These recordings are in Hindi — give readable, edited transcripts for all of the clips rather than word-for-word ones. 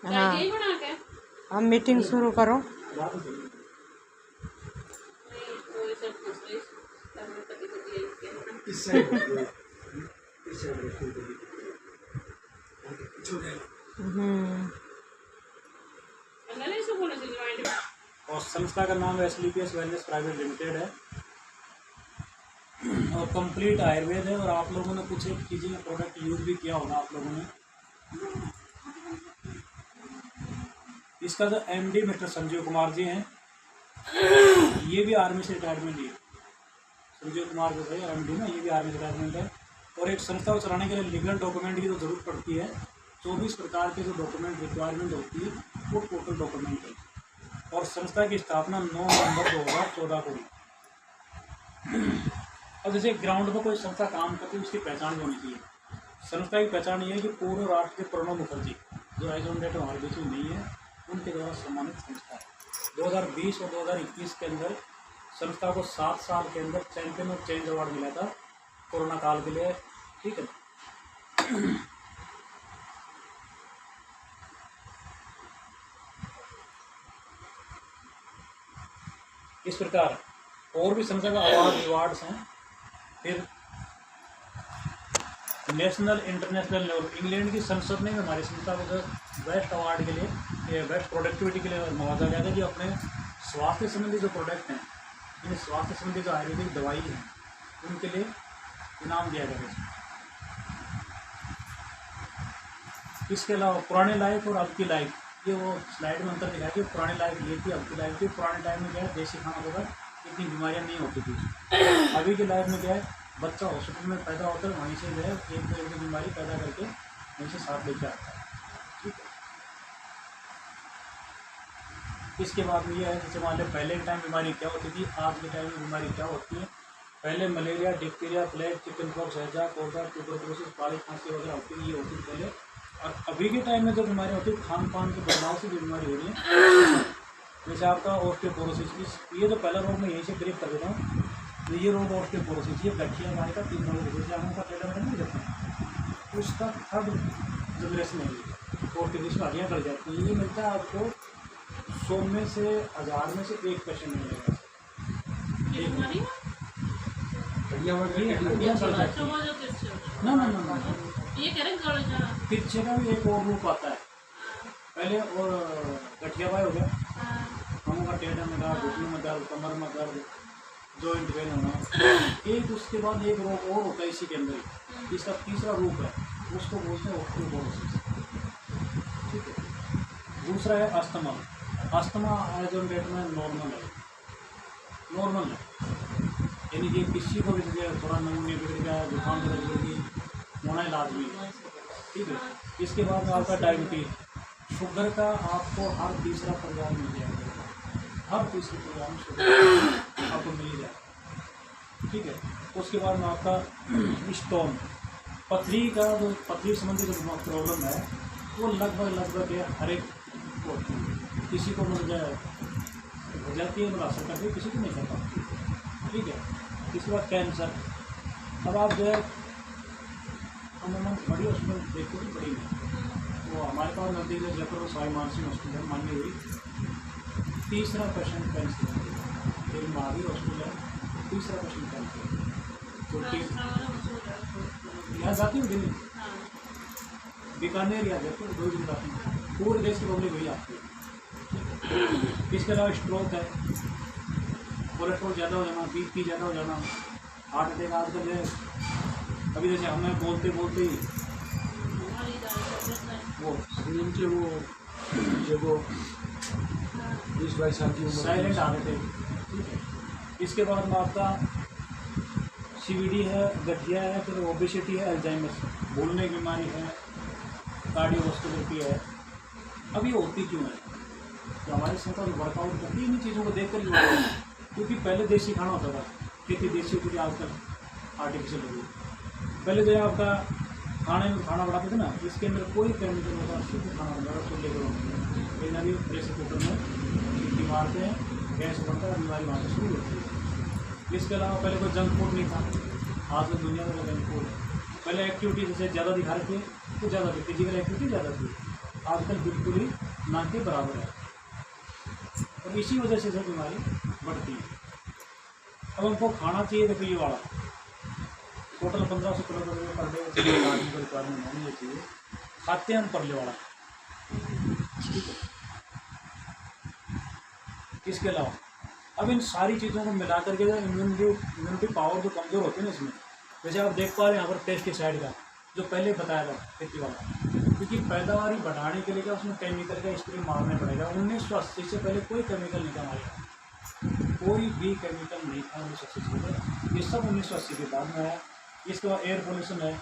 हाँ, अब मीटिंग शुरू करो। और संस्था का नाम SLPS वेलनेस प्राइवेट लिमिटेड है और कंप्लीट आयुर्वेद है। और आप लोगों ने कुछ एक चीज़ें प्रोडक्ट यूज़ भी किया होगा आप लोगों ने। इसका जो MD मिस्टर संजीव कुमार जी हैं, ये भी आर्मी से रिटायरमेंट है। संजीव कुमार जो है MD ना, ये भी आर्मी से रिटायरमेंट है। और एक संस्था को चलाने के लिए लीगल डॉक्यूमेंट की तो जरूरत पड़ती है। 24 प्रकार के जो डॉक्यूमेंट रिक्वायरमेंट होती है वो टोटल डॉक्यूमेंट है। और संस्था की स्थापना 9 नवंबर 2014 को हुई। अब जैसे ग्राउंड पर कोई संस्था काम करती है उसकी पहचान भी होनी चाहिए। संस्था की पहचान ये है कि पूर्व राष्ट्रपति प्रणब मुखर्जी जो एज ऑन डेट हमारे बीच में नहीं है, उनके द्वारा सम्मानित संस्था है। 2020 और 2021 के अंदर संस्था को 7 साल के अंदर चैंपियन ऑफ चेंज अवार्ड मिला था कोरोना काल के लिए। ठीक है, इस प्रकार और भी संस्था का अवार्ड्स हैं। फिर नेशनल इंटरनेशनल लेवल इंग्लैंड की संसद ने हमारी संस्था को बेस्ट अवार्ड के लिए, बेस्ट प्रोडक्टिविटी के लिए नवाजा गया था कि अपने स्वास्थ्य संबंधी जो प्रोडक्ट हैं, इन स्वास्थ्य संबंधी जो आयुर्वेदिक दवाई हैं, उनके लिए इनाम दिया गया था। इसके अलावा पुराने लाइफ और अब की लाइफ, ये वो स्लाइड में अंतर दिखाया कि पुरानी लाइफ ये थी, अब की लाइफ थी। पुराने टाइम में क्या है, देसी खाना होगा, इतनी बीमारियां नहीं होती थी। अभी की लाइफ में क्या है, बच्चा हॉस्पिटल में पैदा होता है, वहीं से जो है एक बीमारी पैदा करके वहीं से साथ लेके आता है। ठीक है, इसके बाद में ये है जैसे मान लें पहले के टाइम बीमारी क्या होती थी, आज के टाइम में बीमारी क्या होती है। पहले malaria, diphtheria, plague, chicken pox, हैजा, कोलरा, ट्यूबरकुलोसिस, पाली खांसी वगैरह होती है, ये होती थी पहले। और अभी के टाइम में जो बीमारी होती है, खान पान के बदलाव से जो बीमारी हो रही है, जैसे आपका ऑस्टियोपोरोसिस, ये जो पहला रोग मैं यहीं से ब्रेक कर देता हूँ। तो ये रोग ऑस्टियोपोरोसिस, ये गठिया हमारे का 3 रोग जैसे हम का टेढ़ा नहीं देते हैं, उसका थर्ड जनरेशन है। ऑस्टियोपोरोसिस में हड्डियाँ कट जाती हैं। ये मिलता है आपको 100 में से 1000 में से 1 पेशेंट मिलेगा। ना ना ना ना, ये पीछे का भी एक और रूप आता है। पहले और गठिया भाई हो गया, हमों का टेढ़ा में दर्द, घुटनों में दर्द, कमर में दर्द, जॉइंट पेन होना। एक उसके बाद एक रोग और होता है इसी के अंदर ही, इसका तीसरा रूप है, उसको बोलते हैं ऑस्टियोपोरोसिस। ठीक है, दूसरा है asthma. Asthma as on date में नॉर्मल है, यानी कि किसी को भी थोड़ा नमूने बिगड़ गया, जुकाम वगैरह बिगड़ गई, होना इलाज भी है। ठीक है, इसके बाद में आपका डायबिटीज, शुगर का आपको हर तीसरा परिवार मिल जाएगा, हर तीसरे परिवार में शुगर आपको मिल जाएगा। ठीक है, उसके बाद में आपका स्टोन, पथरी का जो पथरी संबंधी जो प्रॉब्लम है वो लगभग हर एक को होती है। किसी को मिल जाए हो जाती है, बड़ा असर करती है, किसी को नहीं कर पाती। ठीक है, इसके बाद कैंसर। अब आप जो है अमूमन बड़ी हॉस्पिटल देखते हो, बड़ी नहीं, वो हमारे पास नजदीक है जयपुर में स्वामी मानसिंह हॉस्पिटल मानी हुई। तीसरा पेशेंट कैंसर, एक महावीर हॉस्पिटल है, तीसरा पेशेंट कैंसर। तो यहाँ जाती हूँ दिल्ली, बीकानेर या जयपुर, 2 दिन जाती हूँ, पूरे देश की पब्लिक वही आती है। इसके अलावा स्ट्रोक है, कोलेस्ट्रॉल ज़्यादा हो जाना, BP ज़्यादा हो जाना, हार्ट अटैक। आजकल जो है अभी जैसे हमें बोलते बोलते ही वो इनके वो जब वो 20-22 साल की उम्र साइलेंट आ गए थे। ठीक है, इसके बाद में आपका CVD है, गठिया है, फिर ओबेसिटी है, अल्जाइमर, भूलने की बीमारी है, कार्डियोवास्कुलरिटी है। अब ये होती क्यों है? तो हमारी संस्था वर्कआउट करती है इन चीज़ों को देख कर ही होता है। क्योंकि पहले देसी खाना होता था, खेती देसी होती थी, आजकल आर्टिफिशियल हो गई। पहले जो है आपका खाने में खाना बनाते थे ना, इसके अंदर कोई केमिकल होता, शुद्ध खाना बनता था, चूल्हे पर। लेकिन अभी प्रेशर कुकर में सीटी मारते हैं, गैस बनता है, बीमारी वहाँ से शुरू होती है। इसके अलावा पहले कोई जंक फूड नहीं था, आज में दुनिया में जंक फूड है। पहले एक्टिविटी जैसे ज़्यादा दिखा रही थी तो ज़्यादा थी, फिजिकल एक्टिविटी ज़्यादा थी। आजकल बिल्कुल ही ना के बराबर है, और इसी वजह से सब बीमारी बढ़ती है। अब हमको खाना चाहिए देखो ये वाला टोटल 1500 किलोमीटर पर डे आदमी को रिक्वायरमेंट होनी चाहिए, खाते हैं हम परले वाला, ठीक है। इसके अलावा अब इन सारी चीज़ों को मिला करके जो इम्यूनिटी पावर जो कमज़ोर होती है ना इसमें, जैसे आप देख पा रहे हैं यहाँ पर पेस्टिसाइड का जो पहले बताया था खेती वाला, क्योंकि पैदावारी बढ़ाने के लिए क्या उसमें केमिकल का स्प्रे मारना पड़ेगा। 1980 से पहले कोई केमिकल नहीं था हमारे यहाँ, कोई भी केमिकल नहीं था 1980 से पहले, ये सब 1980 के बाद में आया। इसके बाद एयर पोल्यूशन है,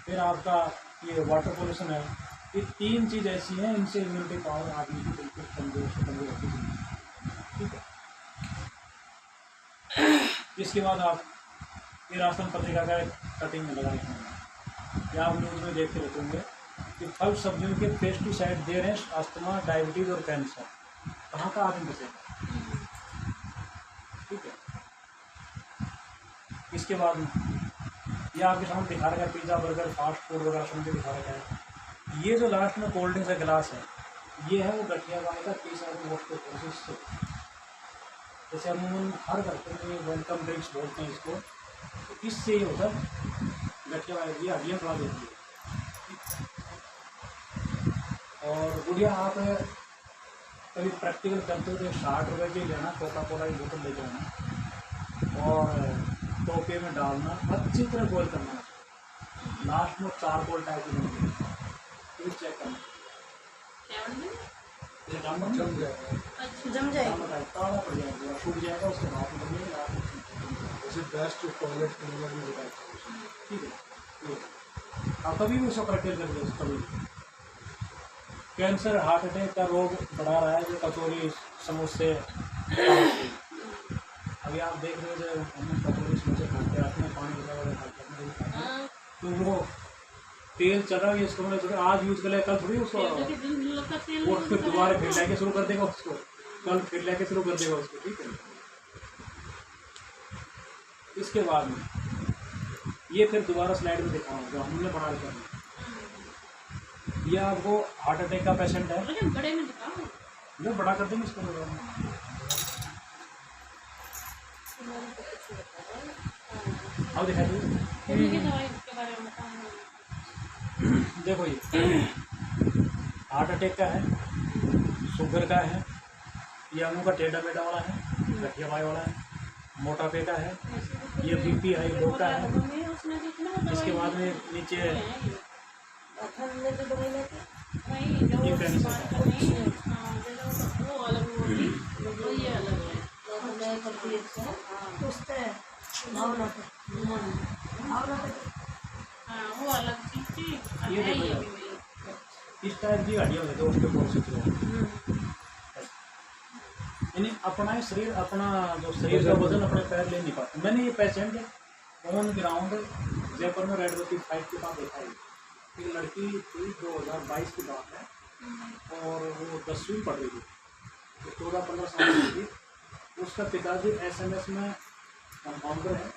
फिर आपका ये वाटर पोल्यूशन है, ये 3 चीज़ ऐसी हैं इनसे इम्यूनिटी पावर आदमी की बिल्कुल कमजोर से कमजोर होती है, ठीक है। इसके बाद आप ये राशन पत्रिका का कटिंग में लगा रखेंगे, या आप न्यूज़ में देखते रहते होंगे कि फल सब्जियों के पेस्टिसाइड दे रहे हैं अस्थमा, डायबिटीज़ और कैंसर, कहाँ का आदमी बचेगा, ठीक है। इसके बाद ये आपके सामने दिखा रखा है पिज़्ज़ा, बर्गर, फास्ट फूड वगैरह सुन के दिखा रखा है। ये जो लास्ट में कोल्ड ड्रिंक का गिलास है, ये है वो गठिया पानी का 30 प्रोसेस से, जैसे अमूमन हर घर में वेलकम ड्रिंक्स बोलते हैं इसको, तो इससे ये होता है गठिया पानी, ये हड्डियाँ बढ़ा देती है। और गुड़िया आप कभी प्रैक्टिकल करते हो तो 60 रुपये की लेना कोका कोला की बोतल लेके आना और टोपे में डालना, अच्छी तरह बॉयल करना, लास्ट में चारकोल टाइप की बनती, फिर चेक करना जम जाएगा, काला पड़ जाएगा, सूख जाएगा, उसके बाद में जैसे बेस्ट टॉयलेट क्लीनर भी होता है, ठीक है। आप कभी भी उसको प्रैक्टिस कर दो। कभी कैंसर, हार्ट अटैक का रोग बढ़ा रहा है जो कचौरी समोसे, अभी आप देख रहे हो जो हम कचौरी समोसे खाते हैं, अपने पानी वगैरह खाते हैं, तो वो तेल चल रहा है, इसको मैंने आज यूज़ कर लिया, कल थोड़ी उसको वो फिर दोबारा फिर लेके शुरू कर देगा उसको, कल फिर लेके शुरू कर देगा उसको, ठीक है। इसके बाद में ये फिर दोबारा स्लाइड में दिखाऊंगा जो हमने बना रखा है, ये आपको हार्ट अटैक का पेशेंट है, बड़े में दिखाओ, जो बड़ा कर देंगे इसको। अब दिखाइए, देखो ये हार्ट अटैक का है, शुगर का है, ये मुँह का टेढ़ा मेढ़ा वाला है, गठिया पाई वाला है, मोटापे का है, ये बीपी हाई लो का है। इसके बाद में नीचे ये देखो इस टाइप की हड्डियाँ होती है उसके यानी अपना ही शरीर, अपना जो शरीर का वजन अपने पैर ले नहीं पाता। मैंने ये पेशेंट ऑन ग्राउंड जयपुर में रेड रोटी फाइट के पास देखा है। एक लड़की थी 2022 की बात है और वो 10वीं पढ़ रही थी, तो 14-15 साल की थी। उसका पिताजी SMS में कंपाउंडर है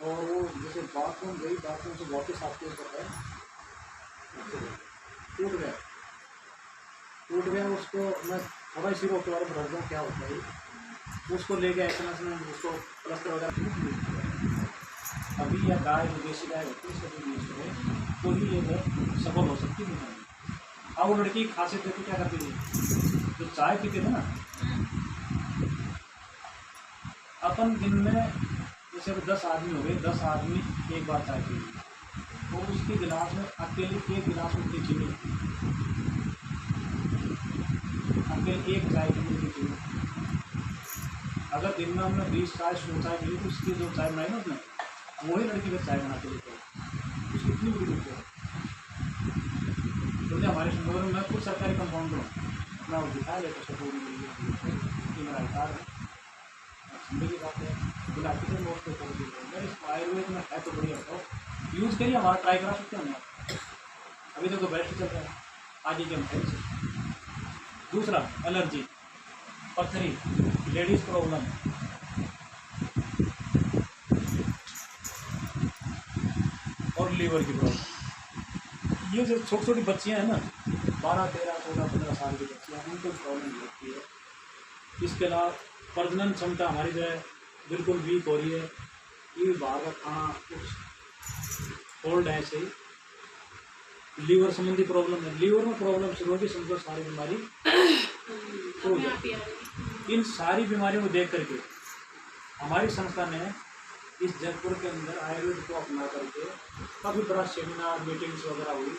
और वो जैसे बाथरूम गई, बाथरूम से वापस आते कर है टूट गया। उसको मैं थोड़ा इसी रोग के बारे में बताता हूँ क्या होता है। उसको ले गया SMS में, उसको प्लस्तर वगैरह अभी या गाय जो देसी गाय होती है सभी यूज करें तो ही ये सफल हो सकती है। अब वो लड़की की खासियत देखी क्या करती थी, जो चाय पीते थे ना, अपन दिन में जैसे 10 आदमी हो गए, 10 आदमी एक बार चाय पी तो उसके गिलास में अकेले 1 गिलास उतनी चीनी, अकेले 1 चाय की उतनी चीनी। अगर दिन में हमने 20 चाय 100 चाय पी तो उसकी जो चाय बनाई ना उसने, वही लड़की का चाय बनाते लेते उसकी इतनी बड़ी रुपये है। तो हमारे शहर में मैं खुद सरकारी कंपाउंडर हूँ, मैं वो दिखाया लेकर पूरी मेरा हिसाब है ठंडे की बात है बुलाती है लोग। मेरे आयुर्वेद में है तो बढ़िया तो यूज़ करिए, हमारा ट्राई करा सकते हैं। अभी तो बेस्ट चल रहा है, आज ही हम करें। दूसरा एलर्जी, पथरी, लेडीज़ प्रॉब्लम, और लीवर की प्रॉब्लम। ये जो छोटी छोटी बच्चियाँ हैं ना, 12, 13, 14, 15 साल की बच्चियाँ उनको प्रॉब्लम होती है। इसके अलावा प्रजनन क्षमता हमारी जो है बिल्कुल वीक हो रही है। ये बाहर का खाना कुछ कोल्ड है ऐसे ही। लीवर संबंधी प्रॉब्लम है, लीवर में प्रॉब्लम शुरू होगी, समझो सारी बीमारी शुरू हो जाती। इन सारी बीमारियों को देख करके हमारी संस्था ने इस जयपुर के अंदर आयुर्वेद को अपना करके काफ़ी बड़ा सेमिनार मीटिंग्स वगैरह हुई।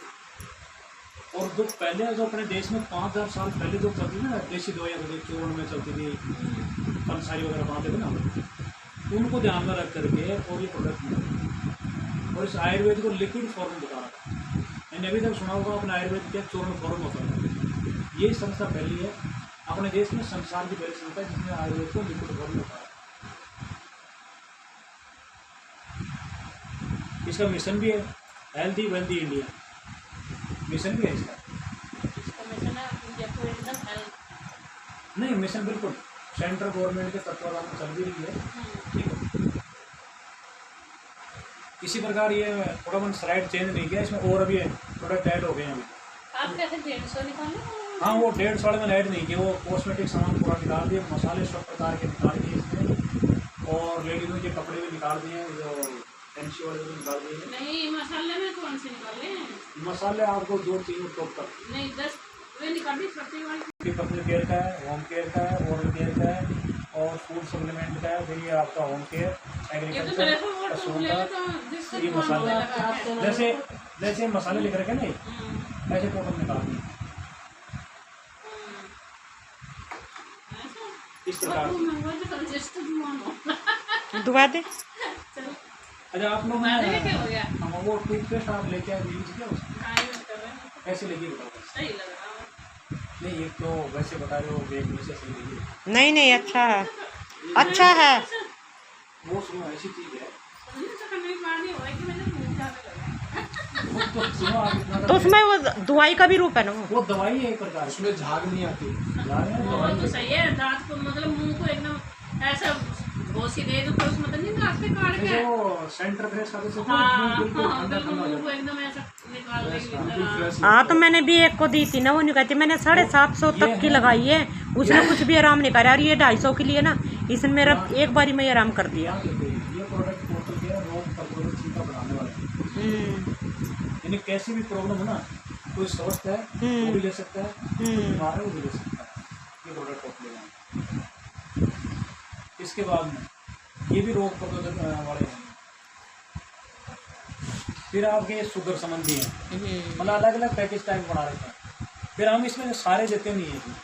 और जो पहले जो अपने देश में 5000 साल पहले जो चलती थी ना देसी दवाइयाँ होती थी, चूर्ण में चलती थी, पंसारी वगैरह बनाते थे ना, उनको ध्यान में रख करके और ये प्रोडक्ट मिले और इस आयुर्वेद को लिक्विड फॉर्म में बता रहा था। मैंने अभी तक सुना होगा अपने आयुर्वेद के चूर्ण फॉर्म होता है। ये संस्था पहली है अपने देश में, संसार की पहली संस्था है जिसने आयुर्वेद को लिक्विड फॉर्म में बताया। इसका मिशन भी है हेल्दी वेल्दी इंडिया, मिशन भी है इसका मिशन है जयपुर एकदम हेल्थ। नहीं मिशन बिल्कुल सेंट्रल गवर्नमेंट के तत्वाधान में चल भी रही है। ठीक है, इसी प्रकार ये थोड़ा बहुत स्लाइड चेंज नहीं किया, इसमें और अभी प्रोडक्ट ऐड हो गए हैं अभी। आप कैसे 150 निकाले? हाँ वो 150 वाले में ऐड नहीं किया, वो कॉस्मेटिक सामान पूरा निकाल दिए, मसाले सब प्रकार के निकाल दिए इसमें, और लेडीजों के कपड़े भी निकाल दिए, जो फैंसी वाले भी निकाल दिए। नहीं मसाले में कौन से निकाले हैं? मसाले आपको 2-3 टॉप तक नहीं 10 वे निकाल दी छोटी वाली। पर्सनल केयर का है, होम केयर का है, ओरल केयर का है और फूड सप्लीमेंट का है। फिर ये आपका होम केयर, एग्रीकल्चर, पशुओं का, ये मसाले जैसे जैसे मसाले लिख रखे नहीं ऐसे टोटल निकाल दिए इस प्रकार। दुआ दे। अच्छा आप लोग क्या हो गया? हम वो टूथपेस्ट आप लेके आए यूज किया उसको कर रहे हैं कैसे लेके बताओ? सही लग रहा है। नहीं एक तो वैसे बता रहे हो एक वैसे सही लगी, नहीं नहीं अच्छा है, अच्छा है। वो सुनो ऐसी चीज है तो सुनो आप इतना तो उसमें वो दवाई का भी रूप है ना वो। वो दवाई है एक प्रकार की। उसमें झाग नहीं आती। वो तो सही है, दांत को मतलब मुंह को एकदम ऐसा घोसी दे दो तो उसमें तो नहीं दांत से काट के। जो सेंटर फ्रेश करते से हाँ बिल्कुल हाँ ठंडा बिल्कुल ठंडा हो मुंह को जाता एकदम ऐसा निकाल देगी। हाँ तो मैंने भी एक को दी थी ना, वो नहीं कहती, मैंने 750 तक की लगाई है, उसने कुछ भी आराम नहीं करा। और ये 250 के लिए ना, इसने मेरा एक बारी में आराम कर दिया। ये प्रोडक्ट टोटल क्या है रोग प्रतिरोधक क्षमता बढ़ाने वाला है। यानी कैसी भी प्रॉब्लम हो ना, कोई स्वस्थ है वो भी ले सकता है, कोई बीमार है वो भी ले सकता है। ये प्रोडक्ट टोटल लेना। इसके बाद में ये भी रोग प्रतिरोधक वाले हैं। फिर आपके शुगर संबंधी हैं, मतलब अलग अलग पैकेज टाइप बना रखे हैं। फिर हम इसमें सारे देते नहीं हैं,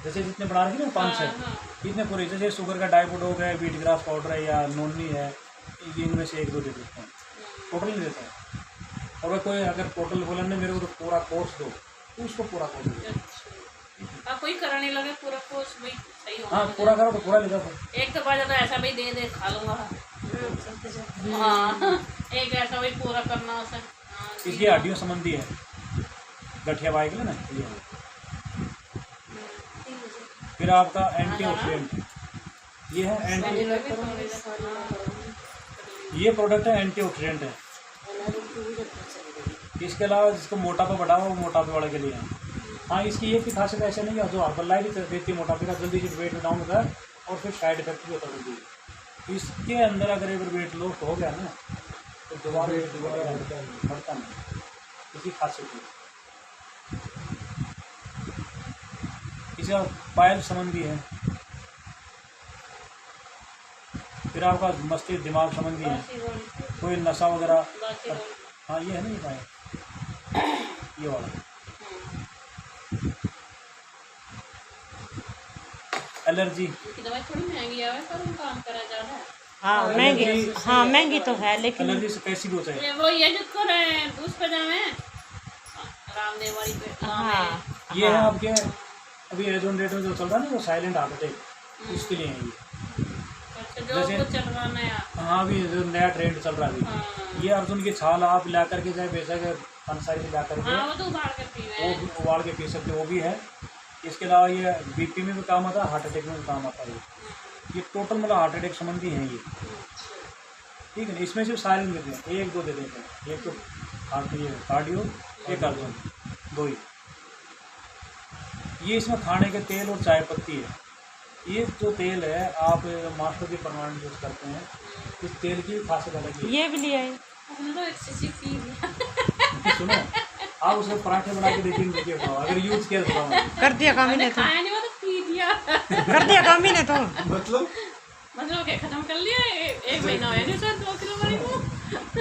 जैसे जितने बना रखे ना 5-6 इतने पूरे, जैसे शुगर का डाइबोडोग है, बीट ग्रास पाउडर है या नोनी है, ये इनमें से 1-2 दे देते हैं, टोटल नहीं देते हैं। और कोई अगर टोटल बोला ना मेरे को तो पूरा कोर्स दो तो उसको पूरा कोर्स दो। अब कोई करने लगे पूरा कोर्स भाई सही होगा। हाँ पूरा करो तो पूरा ले जाओ। एक तो बाजा तो ऐसा भाई दे खा लूंगा। हाँ एक ऐसा भाई पूरा करना उसे। इसकी हड्डियों संबंधी है, गठिया बाई के लिए ना ये। फिर आपका एंटीऑक्सीडेंट ये है, ये प्रोडक्ट है एंटीऑक्सीडेंट है। इसके अलावा जिसको मोटापा बढ़ावा वो मोटापे वाले के लिए है। हाँ इसकी एक ही खासियत ऐसे नहीं है जो हर्बल लाइफ देती है मोटापे का, जल्दी से वेट डाउन होता है और फिर साइड इफेक्ट भी होता है जल्दी। इसके अंदर अगर एक बार वेट लॉस हो गया ना तो दोबारा बढ़ता नहीं, इसकी खासियत है। इसका पायल संबंधी है। फिर आपका मस्तिष्क दिमाग संबंधी है, कोई नशा वगैरह। हाँ ये है ना ये पायल, ये वाला एलर्जी की दवाई थोड़ी महंगी है पर उन काम करा जा रहा है। हाँ महंगी, हाँ महंगी तो है लेकिन एलर्जी से कैसी भी होता है। वो ये जो कर उस पे जावे रामदेव वाली पे। हाँ ये है आपके अभी एजोन डेट में जो चल रहा है ना वो साइलेंट हार्ट अटैक, उसके लिए है ये। जो कुछ चल रहा नया। हाँ अभी जो नया ट्रेंड चल रहा है अभी, ये अर्जुन की छाल आप ला करके चाहे बेचक पंसारी ला करके हाँ वो तो उबाल के पीवे। वो उबाल के पी सकते, वो भी है। इसके अलावा ये बीपी में भी काम आता है, हार्ट अटैक में भी काम आता है। ये टोटल मतलब हार्ट अटैक संबंधी है ये, ठीक है ना। इसमें सिर्फ साइलेंट देते हैं, 1-2 दे देते हैं, एक तो हार्ट ये कार्डियो, एक अर्जुन, 2 ही। ये इसमें खाने के तेल और चाय पत्ती है। ये जो तेल है आप मास्टर की परमानेंट यूज़ करते हैं, इस तेल की खासियत अलग है। ये भी लिया है। हमने तो एक्सेसिव पी लिया। सुनो, आप उसको पराठे बना के देखिए अगर यूज़ किया तो बताओ। कर दिया काम ही ने तो, खाया नहीं, वो तो पी दिया। कर दिया काम ही ने तो। मतलब क्या खत्म कर लिया? एक महीना हो गया सर 2 किलो वाली को।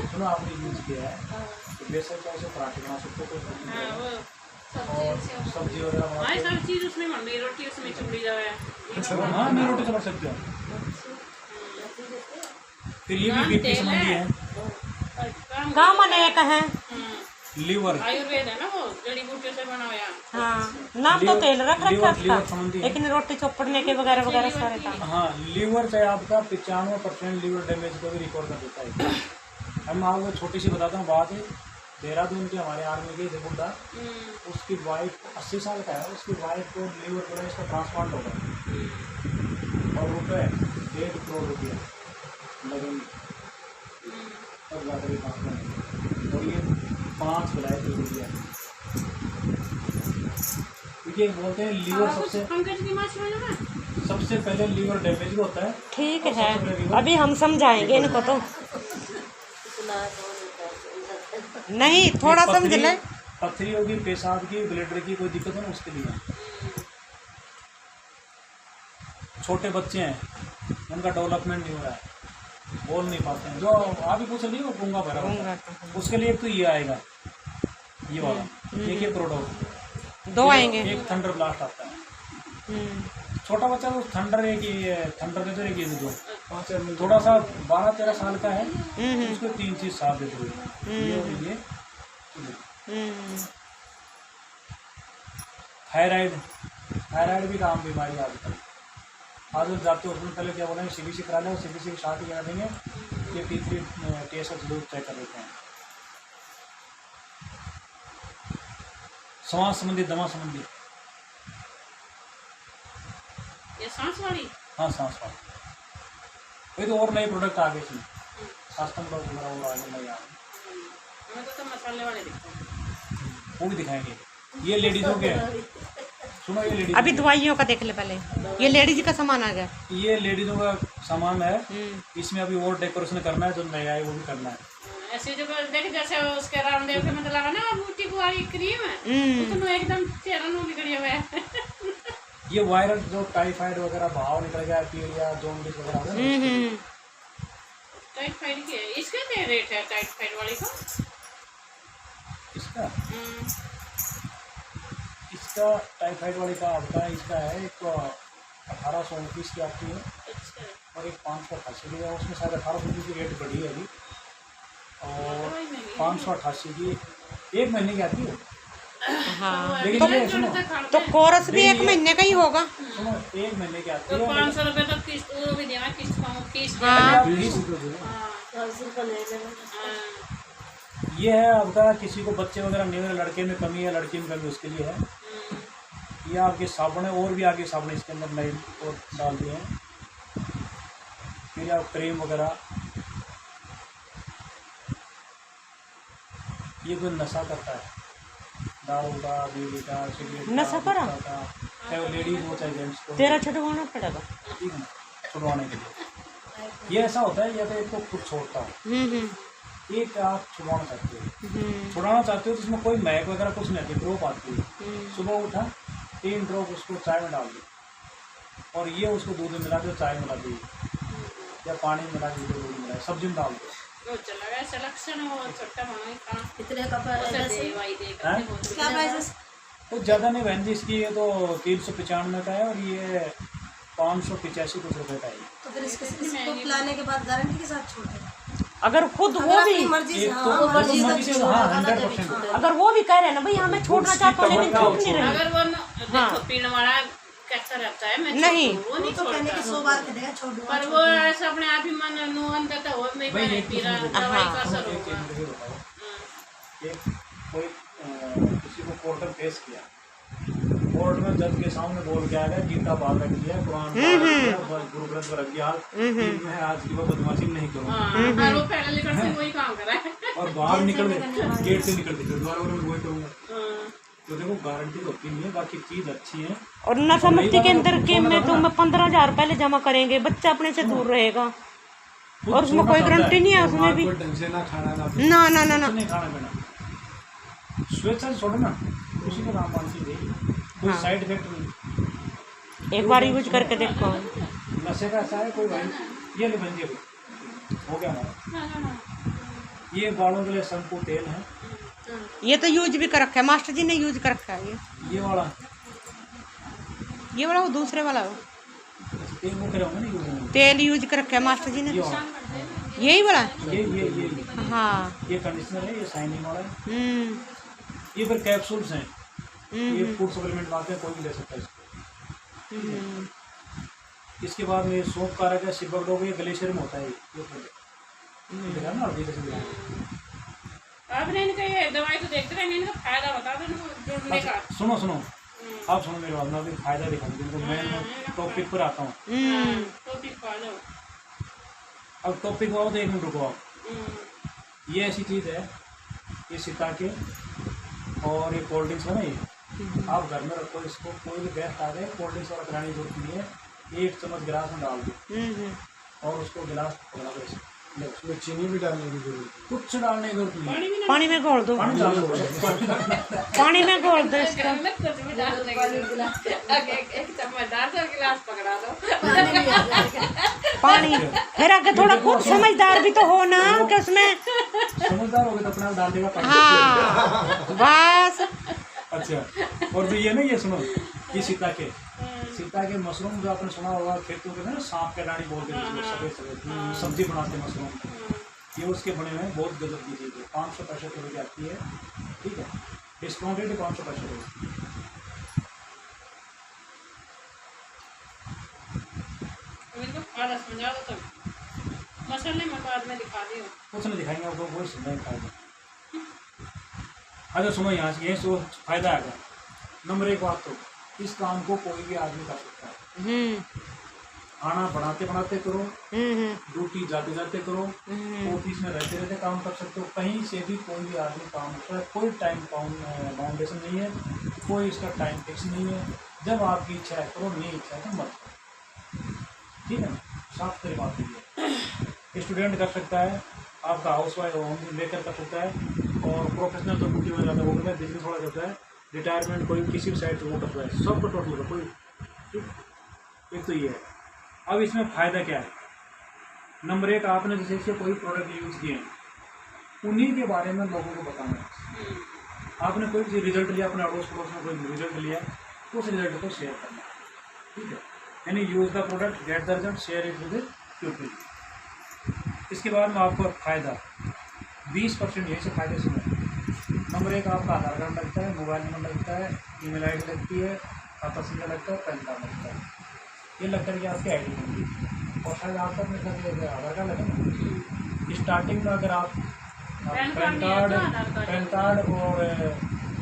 सुनो, आपने यूज़ किया है तो बेसन का उसे पराठे बना सकते हो, कोई हाँ, वो और सब्जी वगैरह बना हाँ, सकते सब चीज़ उसमें बन रही, रोटी उसमें चुपड़ी जावे। हो। हाँ, मैं रोटी समझ सकती हूँ। फिर ये भी बीपी संबंधी है। काम अनेक है। लीवर, आयुर्वेद है ना, वो जड़ी बूटियों से बना हुआ। हाँ, नाम तो तेल रख रखा लीवर उसका, संबंधी है। लेकिन रोटी चौपड़ने के वगैरह वगैरह सारे काम। हाँ, लीवर से आपका 95% लीवर डैमेज को भी रिकवर कर देता है। हम आपको छोटी सी बताता हूँ बात है। देहरादून के हमारे आर्मी के बुड्ढा, उसकी वाइफ 80 साल का है, उसकी वाइफ को लीवर जो है इसका ट्रांसप्लांट होगा और रुपये 1.5 करोड़ रुपया लगेंगे और ज़्यादा भी ट्रांसप्लांट। और ये 5 विलायती रुपया, क्योंकि बोलते हैं लीवर सबसे पहले लीवर डैमेज होता है। ठीक है, अभी हम समझाएंगे इनको तो। नहीं, थोड़ा समझ ले। पथरियों की, पेशाब की, ब्लडर की कोई दिक्कत है ना, उसके लिए। छोटे बच्चे हैं, उनका डेवलपमेंट नहीं हो रहा है, बोल नहीं पाते हैं, जो आप ही पूछ नहीं, वो गूंगा भरा होता है, उसके लिए एक तो ये आएगा, ये वाला एक प्रोडक्ट 2 आएंगे। एक थंडर ब्लास्ट आता है। छोटा बच्चा तो थंडर थंडर के तो एक दो, थोड़ा सा 12-13 साल का है, उसको 3 चीज साफ दे दो। ये थायराइड भी काम बीमारी आजकल। आज जाते हो उसमें पहले क्या बोला, CBC करा लें, CBC की साथ ही करा देंगे, ये T3 टेस्ट जरूर चेक कर लेते हैं। श्वास संबंधी, दमा संबंधी, ये सांस वाली। हाँ, सांस वाली। वही तो और नए प्रोडक्ट आ गए इसमें, सास्तम लोग वगैरह आगे नहीं आ रहे, हमें तो मसाले वाले दिखते हैं, वो भी दिखाएंगे। ये लेडीजों के, सुनो ये लेडीज, अभी दवाइयों का देख ले पहले। ये लेडीज का सामान आ गया, ये लेडीजों का सामान है। इसमें अभी और डेकोरेशन करना है, जो नया है वो भी करना है। ऐसे जो देख जैसे उसके रामदेव के मतलब लगा ना बूटी वाली क्रीम है, तो एकदम चेहरा नो बिगड़िया हुआ है। ये वायरल जो टाइफाइड वगैरह भाव निकल गया, पीलिया, जॉन्डिस वगैरह, टाइफाइड की है, इसका क्या रेट है टाइफाइड वाली का? इसका टाइफाइड वाली का आपका इसका है, एक 1829 की आती है और एक 588 की है। उसमें शायद 1829 की रेट बढ़ी है अभी, और 588 की 1 महीने की आती है। हाँ, लेकिन ये सुनो, तो कोरस भी 1 महीने का ही होगा। सुनो 1 महीने की आती तो है। 500 रुपये तक किस्त वो भी देना, किस्त ये है आपका, किसी को बच्चे वगैरह नहीं हुए, लड़के में कमी है, लड़की में कमी, उसके लिए है। ये आपके साबुन है, और भी आगे साबुन इसके अंदर नए और डाल दिए हैं। फिर आप क्रीम वगैरह, ये कोई नशा करता है, दारू का, बीड़ी का, सिगरेट का, नशा करा? चाहे वो लेडीज हो चाहे जेंट्स को, तेरा छुड़वाना पड़ेगा। ठीक है ना, छुड़वाने के लिए। ये ऐसा होता है, या तो एक तो खुद छोड़ता है, एक आप छुड़वाना चाहते हो, तो इसमें कोई महक वगैरह कुछ नहीं आती, ड्रॉप आती है। सुबह उठा 3 ड्रॉप उसको चाय में डाल दो, और ये उसको दूध में मिला दो, चाय मिला दी, या पानी में मिला दी, दूध में मिला, सब्जी में डाल दो। तो ज़्यादा नहीं बहन जी, इसकी ये तो 395 का है, और ये 585 कुछ रुपये का है। तो फिर इसको पिलाने के बाद गारंटी के साथ छोड़ देना। अगर खुद वो भी मर्जी से, अगर वो भी कह रहे हैं ना भाई हमें छोड़ना चाहता हूँ, लेकिन छूट नहीं रही। अगर वो देखो पीने वाला कैसा रहता है, मैं नहीं, वो नहीं तो कहने की 100 बार कह देगा छोड़ दूंगा, पर वो ऐसा अपने आप ही मन नो अंदर तो वो मैं पी रहा, दवाई का असर होगा। कोई किसी को कोर्ट में पेश किया, कोर्ट में जज के सामने बोल के आएगा, गीता बाल रख दिया, कुरान गुरु ग्रंथ रख दिया, मैं आज की बदमाशी नहीं करूँगा, वो पहले लेकर से वही काम कर रहा है, और बाहर निकल गए, गेट से निकल गए, दोबारा मैं वही करूँगा। तो देखो गारंटी होती नहीं है, बाकी चीज अच्छी है। और नशा मुक्ति केंद्र के में तो 15,000 पहले जमा करेंगे, बच्चा अपने से दूर रहेगा और उसमें कोई गारंटी नहीं है, उसमें भी ढंग से ना खाना ना ना ना ना ना नहीं खाना पीना, स्वेच्छा से छोड़ो ना, उसी को राम पान की कोई साइड इफेक्ट नहीं। एक बार यूज करके देखो। नशे का ऐसा है कोई भाई, ये ले बन गया हो गया हमारा। ये बालों के लिए शैम्पू तेल है, ये तो यूज भी कर रखा है, मास्टर जी ने यूज कर रखा है। ये वाला वो दूसरे वाला हो, तेल वो करे होंगे ना यूज में। तेल यूज कर रखा है मास्टर जी ने, ये वाला, यही वाला। ये हाँ ये कंडीशनर है, ये शाइनिंग वाला है। ये फिर कैप्सूल्स हैं, ये फूड सप्लीमेंट आते हैं, कोई भी ले सकता है इसको। इसके बाद में सोप का रखा है, सिल्वर डॉग, ये ग्लेशियर में होता है। ये देखा ना अभी जैसे आपने इनका ये दवाई तो देखते रहे, इनका फायदा बता दो जुड़ने का। सुनो आप सुनो मेरी बात, मैं अभी फायदा दिखाऊंगी तुमको। मैं टॉपिक पर आता हूँ। टॉपिक पा लो। अब टॉपिक आओ तो 1 मिनट रुको आप। ये ऐसी चीज़ है, ये सिताके और ये कोल्ड ड्रिंक्स है ना, ये आप घर में रखो इसको। कोई भी गेस्ट आ गए, कोल्ड ड्रिंक्स वाला कराने की जरूरत नहीं है। 1 चम्मच गिलास में डाल दो और उसको गिलास पकड़ा दो, उसमें चीनी भी डालने की जरूरत है। कुछ डालने की जरूरत नहीं है। पानी में घोल दो, पानी डाल दो, पानी में घोल दो इसका। कुछ भी डालने की जरूरत नहीं। एक चम्मच डाल दो, गिलास पकड़ा दो, पानी। फिर आगे थोड़ा खुद समझदार भी तो हो ना, कि उसमें समझदार हो गए तो अपने आप डाल देगा पानी। हाँ बस। अच्छा, और जो ये ना, ये सुनो, ये सीता के मशरूम जो आपने सुना होगा, खेतों के ना सांप के डाली बोलते हैं, सफेद सब्जी बनाते हैं मशरूम, ये उसके बने हुए हैं। बहुत गजब की चीज़ है, 500 पैसे किलो की आती है, ठीक है, डिस्काउंटेड 500 पैसे किलो। इनको फायदा समझा दो, तो मसाले में बाद में दिखा दियो। कुछ नहीं दिखाएंगे आपको, वही समझाएंगे फायदा। अच्छा सुनो, यहाँ से यही फायदा आएगा। नंबर 1 बात, तो इस काम को कोई भी आदमी कर सकता है। खाना बनाते बनाते करो, ड्यूटी जाते जाते करो, ऑफिस में रहते रहते काम कर सकते हो, कहीं से भी कोई भी आदमी काम करता है। कोई टाइम बाउंडेशन नहीं है, कोई इसका टाइम फिक्स नहीं है। जब आपकी इच्छा है करो, नहीं इच्छा है तो मत करो, ठीक है ना। साफ तरी बात है। स्टूडेंट कर सकता है, आपका हाउस वाइफ होम लेकर कर सकता है, और प्रोफेशनल जो ड्यूटी में जाता है वो करता है, बिजनेस वाला करता है, रिटायरमेंट कोई किसी भी साइड से वो करता है, सबको टोटल का कोई, ठीक। एक तो ये है। अब इसमें फ़ायदा क्या है? नंबर 1, आपने जैसे कोई प्रोडक्ट यूज़ किए हैं, उन्हीं के बारे में लोगों को बताना है। आपने कोई भी रिजल्ट लिया, अपने अड़ोस पड़ोस में कोई रिजल्ट लिया, उस रिजल्ट को शेयर करना, ठीक है। यानी use the product, get the result, share it with people. इसके बाद में आपको फ़ायदा 20% यही से फ़ायदे सुने। नंबर 1, आपका आधार कार्ड लगता है, मोबाइल नंबर लगता है, ईमेल आईडी लगती है, खाता संख्या लगता है, पैन कार्ड लगता है। ये लग करके आपकी आईडी बनती, और शायद आपका अपने घर आधार कार्ड लगे ना। स्टार्टिंग में अगर आप पैन कार्ड और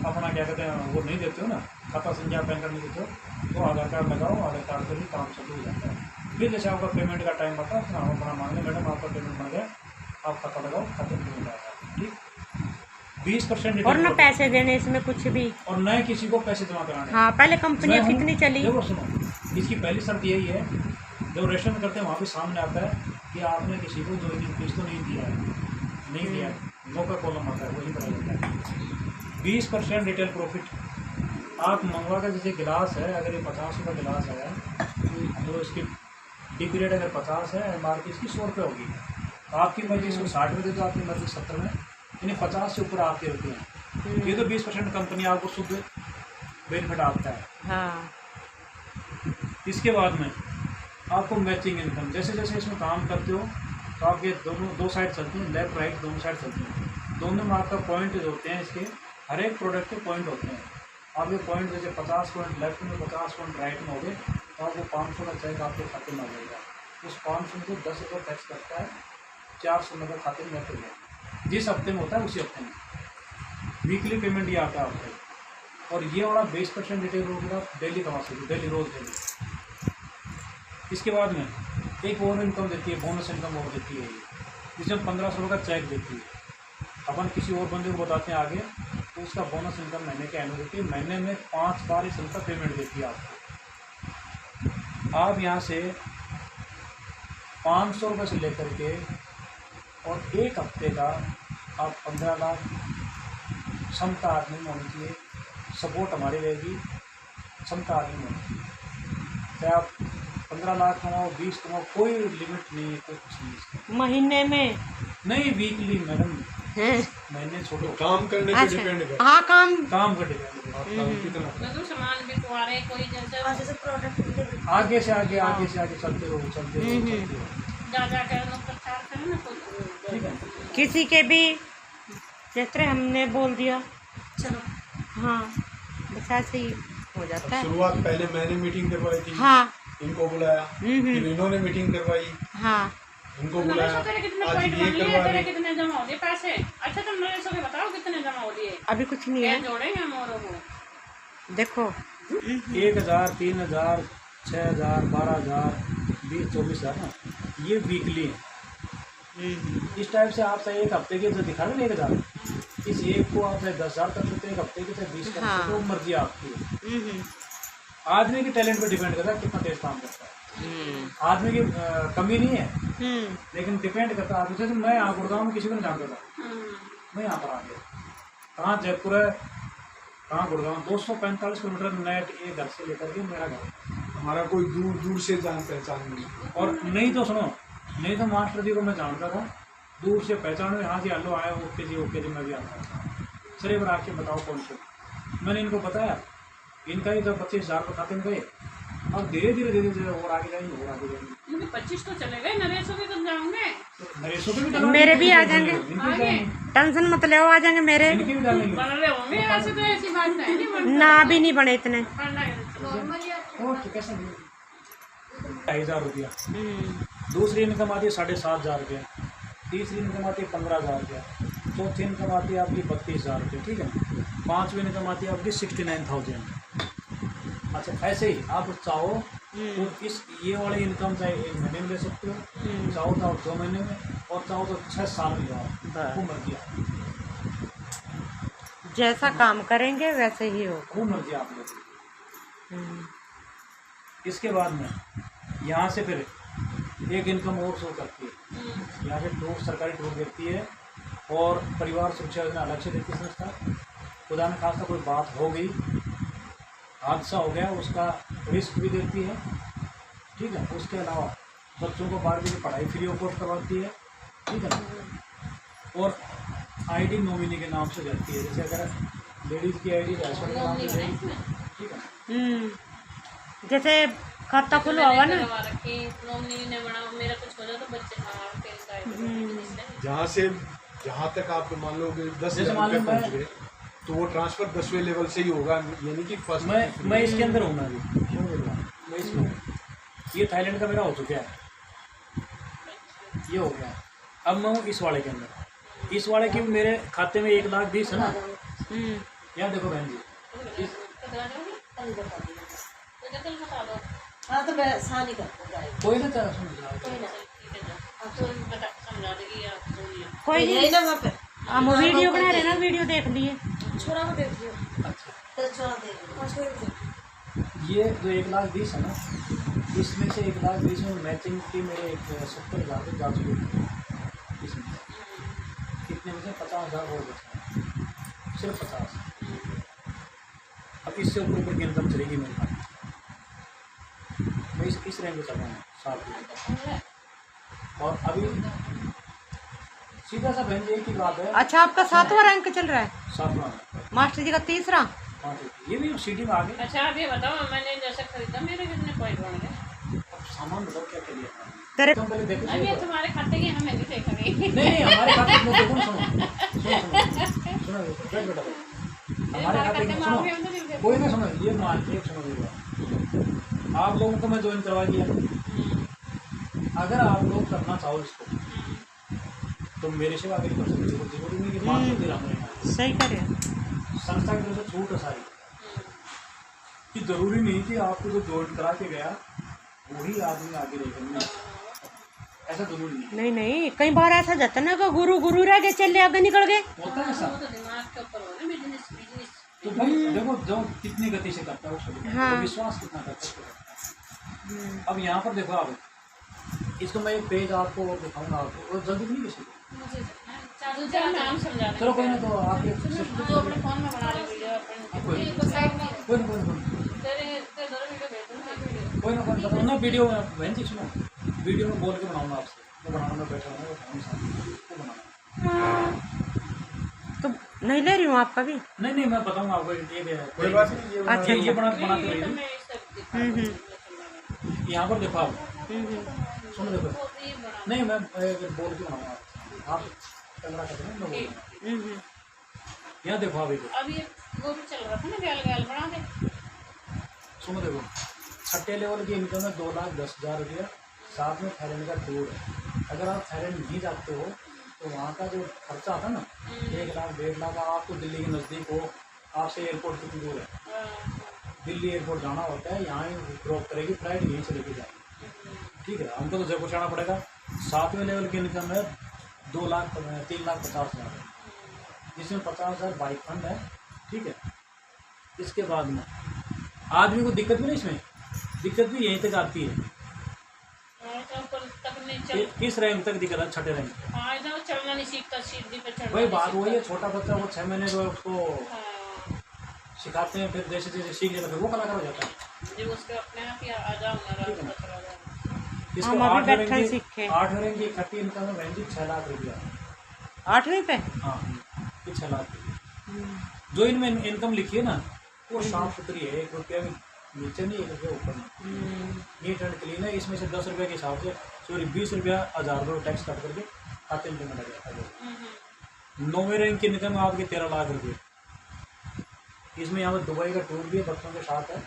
अपना क्या कहते हैं वो नहीं देते हो ना, खाता संख्या पैन कार्ड नहीं देते हो, तो आधार कार्ड लगाओ, आधार कार्ड से भी काम चालू हो जाता है। फिर जैसे आपका पेमेंट का टाइम आता है, हम अपना मान लें मैडम आपका पेमेंट बन गया, आप खाता लगाओ, खाते में पेमेंट आता है, ठीक। 20% और न पैसे देने इसमें कुछ भी, और न किसी को पैसे जमा कराने। हाँ, पहले कंपनियाँ कितनी चली। देखो सुनो, इसकी पहली शर्त यही है, जब रजिस्ट्रेशन करते हैं वहाँ पे सामने आता है कि आपने किसी को ज्वाइनिंग फीस तो नहीं दिया है, नहीं दिया, नो का कॉलम आता है, वही पता लगता है। 20% रिटेल प्रॉफिट आप मंगवा कर, जैसे गिलास है, अगर ये 50 रुपये गिलास है, तो इसकी डी रेट अगर 50 है, MRP इसकी 100 रुपये होगी। आपकी मर्जी इसको 60 में दे दो, आपकी मर्जी 70 में, यानी 50 से ऊपर आपके होते हैं। ये तो 20% कंपनी आपको शुद्ध बेनिफिट आता है। हाँ। इसके बाद में आपको मैचिंग इनकम, जैसे जैसे इसमें काम करते हो तो आपके दोनों 2 साइड चलती हैं, लेफ्ट राइट दोनों साइड चलती हैं। दोनों में आपका पॉइंट जो होते हैं, इसके हर एक प्रोडक्ट के पॉइंट होते हैं। आपके पॉइंट जैसे 50 पॉइंट लेफ्ट में, 50 पॉइंट राइट में हो गए, तो आपको 500 का चेक आपके खाते में आ जाएगा। उस 500 को 10 रुपये टैक्स करता है, 400 रुपये खाते में रख लिया। जिस हफ्ते में होता है उसी हफ्ते में वीकली पेमेंट ये आता है आपको। और ये वाला 20% रिटेल रोड आप डेली कमा सकते हो, डेली रोज डेली। इसके बाद में एक और इनकम देती है, बोनस इनकम और देती है ये, जिसमें 1500 का चेक देती है। अपन किसी और बंदे को बताते हैं आगे, तो उसका बोनस इनकम महीने के एनुअलिटी महीने में 5 बार इस इनका पेमेंट देती है आपको। आप यहाँ से 500 रुपये से लेकर के और 1 हफ्ते का आप 15 लाख क्षमता आदमी में होनी चाहिए, सपोर्ट हमारी रहेगी, क्षमता आदमी में होनी चाहिए। चाहे आप 15 लाख कमाओ, 20 कमाओ, कोई लिमिट नहीं है, कुछ चीज़ महीने में नहीं, वीकली मैडम, हैं? महीने छोड़ो, काम करने पे डिपेंड अच्छा करता हाँ काम काम का डिपेंड है। है काम कितना मतलब सामान बिकवा रहे कोई जैसे जैसे प्रोडक्ट आगे से आगे आगे से आगे चलते रहो चलते रहो चलते रहो, जा कर लोग प्रचार करें ना कोई। ठीक है। किसी के भी जिस तरह हमने बोल दिया चलो हाँ बस ऐसे ही हो जाता है। शुरुआत पहले मैंने मीटिंग करवाई थी, हाँ इनको बुलाया, फिर इन्होंने मीटिंग करवाई, हाँ इनको नरेश बुलाया, तेरे कितने आज पॉइंट ये बन लिए, करवा तेरे रहे। कितने जमा हो दिए पैसे? अच्छा तुम नरेश को बताओ कितने जमा हो दिए, अभी कुछ नहीं क्या है जोड़ेंगे हम औरों को? देखो 1000, 3000, 6000, 12000, 20-24 हज़ार ना, ये वीकली है। इस टाइप से आप चाहे 1 हफ्ते के जो दिखा रहे ना 1000, इस एक को आप चाहे 10,000 कर सकते हो, 1 हफ्ते के चाहे 20 कर सकते हो, मर्जी आपकी है। आदमी के टैलेंट पे डिपेंड करता है कितना तेज काम करता है। आदमी की कमी नहीं है, लेकिन डिपेंड करता है। जैसे मैं यहाँ गुड़गांव में किसी को नहीं जानता था, मैं यहाँ पर आ गया, कहाँ जयपुर है, कहाँ गुड़गांव, 245 किलोमीटर नेट ये घर से लेकर के मेरा घर। हमारा कोई दूर दूर से जान पहचान नहीं। और नहीं तो सुनो, नहीं तो मास्टर जी को मैं जानता था, दूर से पहचानो, यहाँ से हेलो आया, ओके जी मैं भी आता था। सर एक बार आके बताओ कौन से, मैंने इनको बताया, इनका ही तो 25,000 रुपये खाते में गए। अब धीरे धीरे और आगे जाएंगे और आगे जाएंगे। मुझे 25 तो चले गए, नरेशों के कब जाओगे? नरेशों के भी डालेंगे, मेरे भी आ जाएंगे। इनके भी डालेंगे, टेंशन मत ले आ जाएंगे मेरे इनके भी डालेंगे। बन रहे होंगे ऐसे, तो ऐसी बात नहीं, नहीं बन ना भी नहीं बने इतने पढ़ना है तो। और कैसे 2,500 रुपया, दूसरी इनकम आती है 7,500 रुपया, तीसरी इनकम आती है 15,000 रुपया, चौथी इनकम आती है आपकी 32,000 रुपये, ठीक है। पाँचवीं इनकम आती है आपकी 69,000। अच्छा ऐसे ही आप चाहो तो इस ये वाली इनकम चाहे 1 महीने में ले सकते हो, चाहो तो 2 महीने में, और चाहो तो 6 साल में जाओ, खूब मर्जी आप, जैसा काम करेंगे वैसे ही हो। खूब मर्जी आप लोग। इसके बाद में यहाँ से फिर एक इनकम और शो करती है, यहाँ से टूर, सरकारी टूर देती है, और परिवार सुरक्षा योजना अलग से देती है संस्था। खुदा न खास्ता कोई बात हो गई, हादसा हो गया, उसका रिस्क भी देती है, ठीक है। उसके अलावा बच्चों को 12वीं की पढ़ाई फ्री ऑफ कॉस्ट करवाती है, ठीक है ना। और आईडी नॉमिनी के नाम से देती है, जैसे अगर लेडीज़ की आईडी हस्बैंड के नाम से देगी, ठीक है। जैसे खाता खुलवा हुआ ना, नॉमिनी ने बनाओ, मेरा कुछ हो जाए तो बच्चे जहाँ तक आप मान लो कि 10,000 जैसे मान लो रुपये पहुँच गए, तो वो ट्रांसफर 10वें लेवल से ही होगा, यानी कि फर्स्ट। मैं इसके अंदर हूँ ना अभी, क्यों बोल रहा हूँ मैं इसमें हूँ। ये थाईलैंड का मेरा हो चुका है, ये हो गया। अब मैं हूँ इस वाले के अंदर, इस वाले की मेरे खाते में 1,20,000 है ना। यहाँ देखो बहन जी, बता दो। हाँ तो मैं सानी करता हूँ। कोई ना चाह सुन अब तो समझा देगी आप, सुनिए। कोई नहीं, यही ना वहाँ पे हम वीडियो बना रहे ना, वीडियो देख लिए। छोड़ा को देख लियो, अच्छा, तो छोड़ा देख ये जो 1,20,000 है ना, इसमें से 1,20,000 में मैचिंग की मेरे 70,000 रुपये जा चुके हैं। इसमें कितने में से 50,000 और बचा है, सिर्फ 50। अब इससे ऊपर की इनकम चलेगी मेरे पास, मैं इस रेंज में चल रहा हूँ 7,000। और अभी सीधा सा बहन जी एक ही बात है। अच्छा आपका 7वां रैंक चल रहा है, 7वां, मास्टर जी का 3रा। ये भी सिटी में आ गए। अच्छा आप ये बताओ, मैंने जैसे खरीदा मेरे कितने पॉइंट बन गए? अब सामान बताओ क्या क्या लिया तेरे तुम पहले देखो। अब ये तुम्हारे खाते की हमें नहीं देखेंगे। नहीं हमारे खाते में देखो, सुनो बेटा, हमारे खाते में सुनो, कोई ना सुनो, ये मान के सुनो मेरी, आप लोगों को मैं ज्वाइन करवा दिया। अगर आप लोग करना चाहो इसको तो मेरे से आगे कर सकते हो, जरूरी नहीं कि बात होती रहना। सही करे, संस्था की तरफ से छूट है सारी, कि जरूरी नहीं कि आपको जो ज्वाइन करा के गया वही आदमी आगे रहेगा, ऐसा जरूरी नहीं। नहीं कई बार ऐसा जाता ना कि गुरु रह गए, चले आगे निकल गए। होता है ऐसा, वो तो दिमाग के ऊपर हो ना बिजनेस। तो भाई देखो जो कितनी गति से करता है वो हाँ। तो विश्वास कितना करता है। अब यहाँ पर देखो आप, इसको मैं एक पेज आपको दिखाऊंगा आपको, और जल्दी नहीं किसी को, मुझे दूसरा नाम समझा चलो कोई ना, तो आप तो अपने फोन में बना ले वीडियो अपन कोई को साइड में कोई ना तेरे तेरे वीडियो भेज दूंगा वीडियो कोई ना बताऊँ ना, वीडियो में बहन जी सुनो, वीडियो में बोल के बनाऊंगा आपसे, वो बनाना में बैठा हूँ वो बनाना। तो नहीं ले रही हूँ आपका भी। नहीं मैं बताऊंगा आपको, कोई बात नहीं, ये अच्छा ये अच्छा। बनाते रहिए। यहाँ पर देखो आप, सुनो देखो, नहीं मैं बोल के बनाऊंगा, आप कैमरा कर देना, मैं बोलूँगा। यहाँ देखो आप, अब ये वो भी चल रहा था ना, गैल गैल बना दे। सुनो देखो, छठे लेवल की इनकम है 2,10,000 रुपया, साथ में थाईलैंड का टूर है। अगर आप थाईलैंड नहीं जाते हो तो वहाँ का जो खर्चा आता है ना, 1 लाख 1.5 लाख, आपको दिल्ली के नज़दीक हो, आपसे एयरपोर्ट कितनी दूर है, दिल्ली एयरपोर्ट जाना होता है, यहाँ ही ड्रॉप करेगी फ्लाइट, यहीं से लेके जाएगी, ठीक है। हमको तो जयपुर जाना पड़ेगा। 7वें लेवल की इनकम है 3,50,000, जिसमें 50,000 बाइक फंड है, ठीक है। इसके बाद में आदमी को दिक्कत भी नहीं, इसमें दिक्कत भी यहीं तक आती है। किस रैंक तक दिक्कत है? छठे रैंक। चलना नहीं सीखता, सीढ़ी पे चढ़ना वही नहीं बात वही है, सीखता। छोटा बच्चा वो 6 महीने जो उसको हाँ, सिखाते हैं, फिर जैसे जैसे सीख लेता है वो कलाकार हो जाता है। जो उसके अपने आप ही आ जाऊंगा, रास्ता चला जाऊंगा। इसको हम अभी 8वें बैठे रैंक सीखे। 8वें रैंक की इकट्ठी इनकम है बहन जी 6 लाख रुपया। 8वीं पे। हाँ, ये 6 लाख रुपया। जो इनमें इनकम लिखी है ना, वो साफ सुथरी है, 1 रुपया भी नीचे नहीं, 1 रुपया ऊपर नहीं, नीट एंड क्लीन है। इसमें से 10 रुपये के हिसाब से, सॉरी 20 रुपया 1000 रुपये टैक्स कट करके खाते में लग जाता है। 9वें रैंक की इनकम है आपके 13 लाख रुपये। इसमें यहाँ पर दुबई का टूर भी है, बच्चों के साथ है,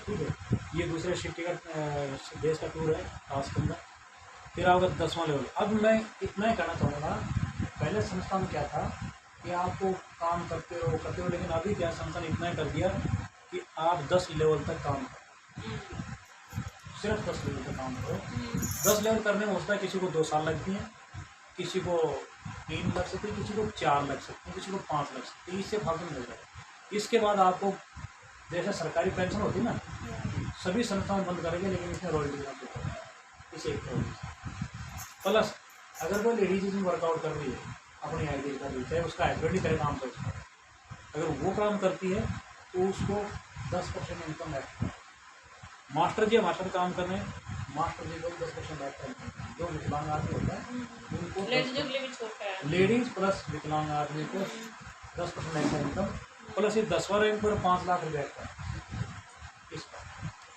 ठीक है। ये दूसरे सिटी का देश का टूर है खास के अंदर। फिर आपका 10वां लेवल। अब मैं इतना ही कहना चाहूँगा, पहले संस्था में क्या था कि आपको काम करते हो, लेकिन अभी क्या संस्था ने इतना ही कर दिया कि आप 10 लेवल तक काम करो, सिर्फ 10 लेवल तक काम करो। 10 लेवल करने में होता है, किसी को 2 साल लगती हैं, किसी को 3 लग सकती है, किसी को 4 लग सकती है, किसी को 5 लग सकती है, इससे फालतू मिल जाएगा। इसके बाद आपको जैसे सरकारी पेंशन होती है ना, सभी संस्थाएं बंद करेंगे, लेकिन इसमें रॉयल्टी का होता है, इसे एक प्लस अगर कोई लेडीज इसमें वर्कआउट कर रही है, अपनी आईडी कर रही है, चाहे उसका हस्बैंड ही करे काम करता है, अगर वो काम करती है तो उसको 10% इनकम एक्स्ट्रा। मास्टर जी मास्टर काम कर रहे हैं, मास्टर जी को 10% एक्स्ट्रा। जो विकलांग आदमी होता है उनको लेडीज प्लस विकलांग आदमी को 10% एक्स्ट्रा इनकम, प्लस ये 10वां रैंक पर 5 लाख रुपये एक्स्ट्रा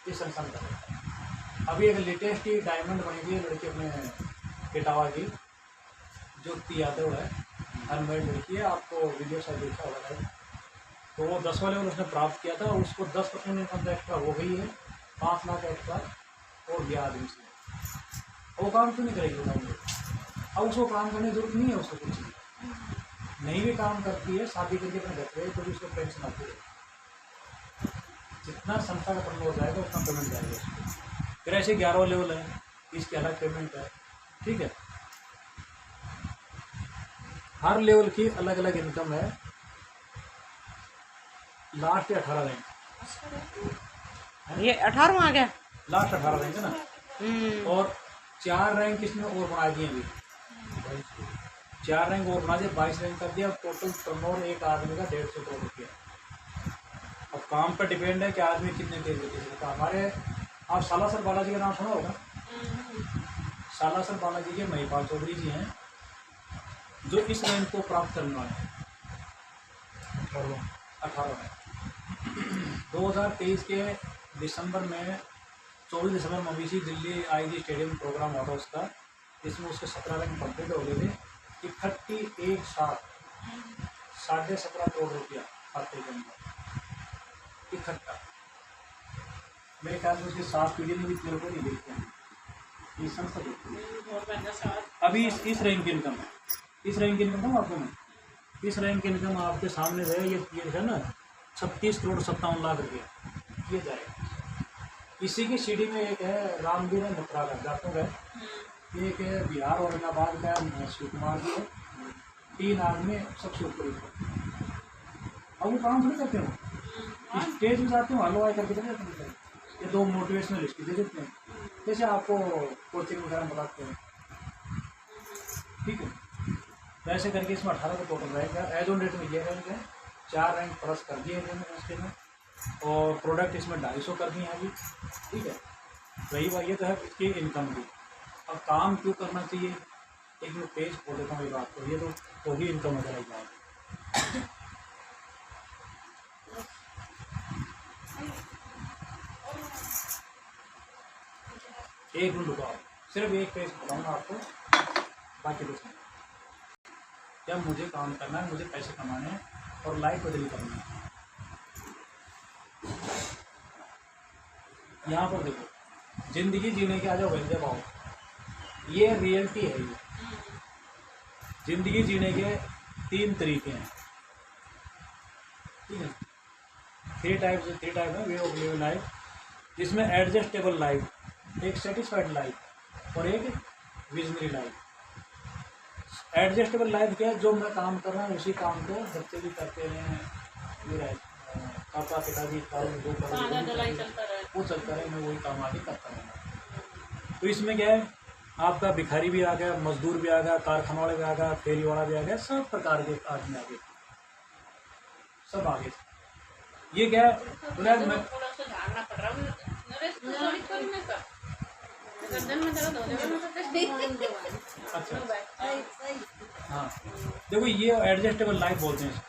इस संस्थान का। अभी एक लेटेस्ट ही डायमंड बनी थी लड़की अपने इटावा की, ज्योति यादव है, अनमेरिड लड़की है, आपको वीडियो शायद देखा होगा। तो वो 10वां लेवल उसने प्राप्त किया था, उसको 10% इनकम एक्स्ट्रा हो गई है, 5 लाख एक्स्ट्रा और दिया आदमी से। वो काम क्यों नहीं करेगी बताऊँगी? अब उसको काम करने की जरूरत नहीं है, उसको कुछ नहीं भी काम करती है, शादी करके अपने घर पे, तो भी उसको पेंशन आती है। जितना संस्था का टर्न हो जाएगा उतना पेमेंट जाएगा उसको। फिर ऐसे 11वां लेवल है, इसकी अलग पेमेंट है, ठीक है। हर लेवल की अलग अलग इनकम है। लास्ट 18 रैंक, ये 18वां आ गया। लास्ट 18 रैंक है ना, और 4 रैंक इसमें और बना दिए अभी, 4 रैंक और बना दिया, 22 रैंक कर दिया। टोटल टर्नओवर एक आदमी का 150 करोड़ रुपया। अब काम पर डिपेंड है कि आदमी कितने तेज गति से। हमारे आप सालासर बालाजी का नाम सुना होगा, सालासर बालाजी के महिपाल चौधरी जी हैं जो इस रैंक को प्राप्त करने वाले हैं। 18 में 2023 के दिसंबर में 24 दिसंबर मवेशी दिल्ली आईजी स्टेडियम प्रोग्राम हुआ था उसका, जिसमें उसके 17 रैंक कंप्लीट हो गए थे। इकट्ठी एक साथ 17.5 करोड़ रुपया खाते के अंदर इकट्ठा। मेरे ख्याल में उसकी 7 पीढ़ी में भी तेरे को नहीं देखते हैं, ये संस्था देखती है। अभी इस रैंक की इनकम है, इस रैंक की इनकम आपको मैं इस रैंक की इनकम आपके सामने रहे, ये है ना 36 करोड़ 57 लाख रुपया ये जाएगा। इसी की सीढ़ी में एक है रामवीर है मथुरा का, जाटों का, एक है बिहार औरंगाबाद का शिव कुमार जी है। 3 आदमी सबसे ऊपर अब वो काम थोड़ी करते हो, स्टेज में जाते हो हलवा करके चले जाते हैं, ये 2 मोटिवेशनल स्पीच दे देते हैं, जैसे आपको कोचिंग वगैरह में बताते हैं, ठीक है। तो ऐसे करके इसमें 18 का टोटल रहेगा। एज ऑन डेट में ये रैंक है, 4 रैंक प्लस कर दिए यूनिवर्सिटी में, और प्रोडक्ट इसमें 250 कर दिए हैं अभी, ठीक है। रही बात ये तो है इसकी इनकम की। अब काम क्यों करना चाहिए, एक मैं पेज खोल देता हूँ ये बात को, ये तो ही इनकम नजर आई जाएगी। एक मिनट रुको, सिर्फ एक पेज बताऊँगा आपको, बाकी कुछ नहीं। जब मुझे काम करना है, मुझे पैसे कमाने हैं और लाइफ बदली करनी है। यहाँ पर देखो, जिंदगी जीने के आ जाओ बंदे पाओ, ये रियलिटी है। ये जिंदगी जीने के 3 तरीके हैं, ठीक है। 3 टाइप है वे ऑफ लिविंग लाइफ, जिसमें एडजस्टेबल लाइफ, एक सेटिस्फाइड लाइफ और एक विजनरी लाइफ। एडजस्टेबल लाइफ क्या है, जो मैं काम कर रहा हूँ उसी काम को बच्चे भी करते हैं, पापा पिताजी जो वो चलता रहे, मैं वही काम आगे करता रहूँगा। तो इसमें क्या है, आपका भिखारी भी आ गया, मजदूर भी आ गया, कारखाना वाले भी आ गया, फेरी वाला भी आ गया, सब प्रकार के आदमी आ गए, सब आगे। ये क्या है, बोला मैं अच्छा हाँ, देखो ये एडजस्टेबल लाइफ बोलते हैं।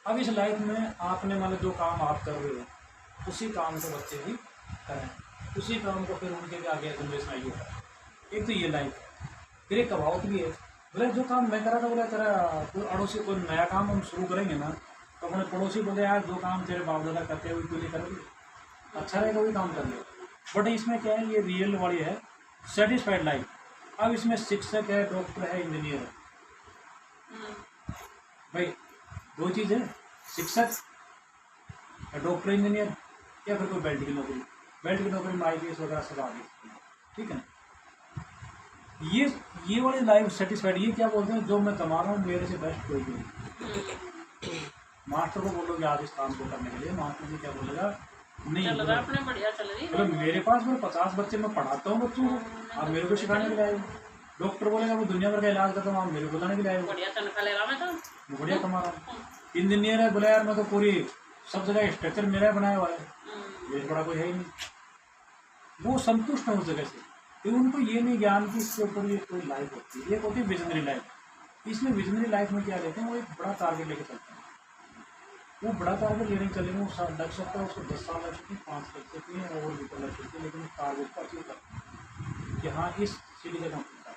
अब इस लाइफ में आपने मतलब जो काम आप कर रहे हो उसी काम को बच्चे भी करें, उसी काम को फिर उनके भी आगे जनरेशन आई होगा। एक तो ये लाइफ, फिर एक कहावत भी है, बोले जो काम मैं करा था, बोला तेरा कोई अड़ोसी कोई नया काम हम शुरू करेंगे ना, तो अपने पड़ोसी बोले यार जो काम तेरे बाप दादा करते हैं वही क्यों नहीं करोगे, अच्छा रहेगा वही काम कर ले। बट इसमें क्या है, ये रियल वाली है सेटिस्फाइड लाइफ। अब इसमें शिक्षक है, डॉक्टर है, इंजीनियर है, भाई 2 चीज़ है, शिक्षक डॉक्टर इंजीनियर, या फिर कोई बेल्ट की नौकरी। बेल्ट की नौकरी में IPS वगैरह सब आ गई, ठीक है। ये वाली लाइफ सेटिस्फाइड, ये क्या बोलते हैं, जो मैं कमा रहा हूँ मेरे से बेस्ट कोई नहीं। मास्टर को बोलोगे आज इस काम को करने के लिए, मास्टर जी क्या बोलेगा, नहीं चल रहा अपने बढ़िया चल रही है। मेरे पास में 50 बच्चे मैं पढ़ाता हूँ बच्चों को, आप मेरे को सिखाने के लिए आए। डॉक्टर बोलेगा वो दुनिया भर का इलाज करता हूँ, आप मेरे को बताने के लिए आए। बढ़िया तनख्वाह ले रहा मैं तो बढ़िया कमा रहा हूँ। इंजीनियर है, बोले यार मैं तो पूरी सब जगह स्ट्रक्चर मेरा बनाया हुआ है, ये बड़ा कोई है ही नहीं। वो संतुष्ट है उस जगह से, तो उनको ये नहीं ज्ञान कि इसके ऊपर ये कोई लाइफ होती है। ये होती है विजनरी लाइफ। इसमें विजनरी लाइफ में क्या लेते हैं, वो एक बड़ा टारगेट लेके चलते हैं। वो बड़ा टारगेट लेने के चलेंगे, वो लग सकता है उसको 10 साल लग सकते हैं, 5 लग सकते हैं और भी लग सकते हैं, लेकिन टारगेट को अचीव करते हैं कि हाँ इस सीढ़ी तक हम पहुँचा।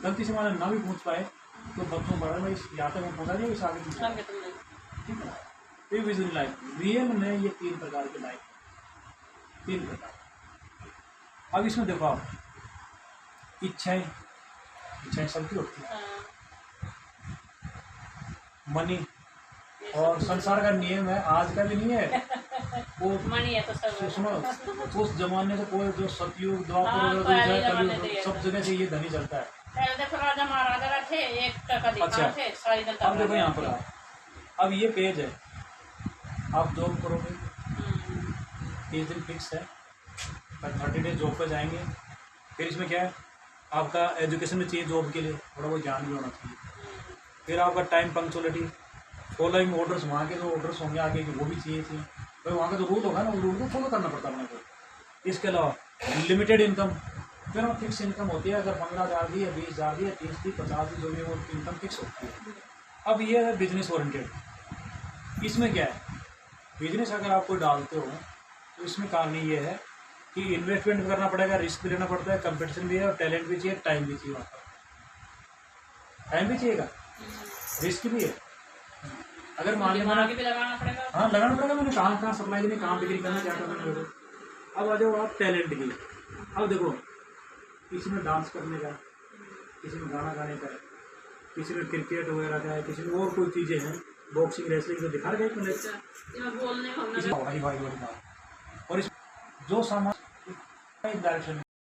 गलती से हमारा ना भी पहुँच पाए तो बच्चों बढ़ा में इस यहाँ तक हम पहुँचा जाए, इस आगे पहुँचा, ठीक है। तो ये विजनरी लाइफ, रियल में ये 3 प्रकार की लाइफ, 3 प्रकार। अब इसमें देखो आप, इच्छाएं सबकी होती है, मनी और संसार का नियम है, आज का भी नहीं है वो मनी है तो सब सुनो, उस जमाने से कोई जो सतयुग द्वापर कलयुग सब जगह से ये धनी चलता है। पहले देखो राजा महाराजा थे, एक टका दिखा थे, सारी जनता। अब देखो यहाँ पर अब ये पेज है, आप जॉब करोगे 30 दिन फिक्स है, 30 डेज जॉब पर जाएंगे। फिर इसमें क्या है, आपका एजुकेशन भी चाहिए जॉब के लिए, थोड़ा बहुत ज्ञान भी होना चाहिए। फिर आपका टाइम पंक्चुअलिटी, फॉलोइंग ऑर्डर्स, वहाँ के जो ऑर्डर्स होंगे आगे के वो भी चाहिए थी भाई, वहाँ का जो रूल होगा ना वो रूल को फॉलो करना पड़ता है अपने को। इसके अलावा लिमिटेड इनकम, फिर वहाँ फिक्स इनकम होती है, अगर 15,000 दी है, 20,000 दी है, 30 दी, 50 दी, जो भी वो इनकम फिक्स होती है। अब ये है बिजनेस ओरिएंटेड। इसमें क्या है, बिजनेस अगर आप कोई डालते हो तो इसमें कहानी ये है कि इन्वेस्टमेंट करना पड़ेगा, रिस्क भी लेना पड़ता है, कंपटीशन भी है और टैलेंट भी चाहिए, टाइम भी चाहिए। वहाँ पर टाइम भी चाहिएगा, रिस्क भी है। अगर मान लीजिए दिमाग भी लगाना पड़ेगा, हाँ लगाना पड़ेगा, मैंने कहाँ सप्लाई देनी, कहाँ बिक्री करना, क्या करना है। अब आ जाओ आप टैलेंट की। अब देखो किसी में डांस करने का, किसी में गाना गाने का, किसी में क्रिकेट वगैरह का है, किसी में और कोई चीज़ें हैं, बॉक्सिंग रेसलिंग तो दिखा रहे हैं, बोलने और इस जो सामान डायरेक्शन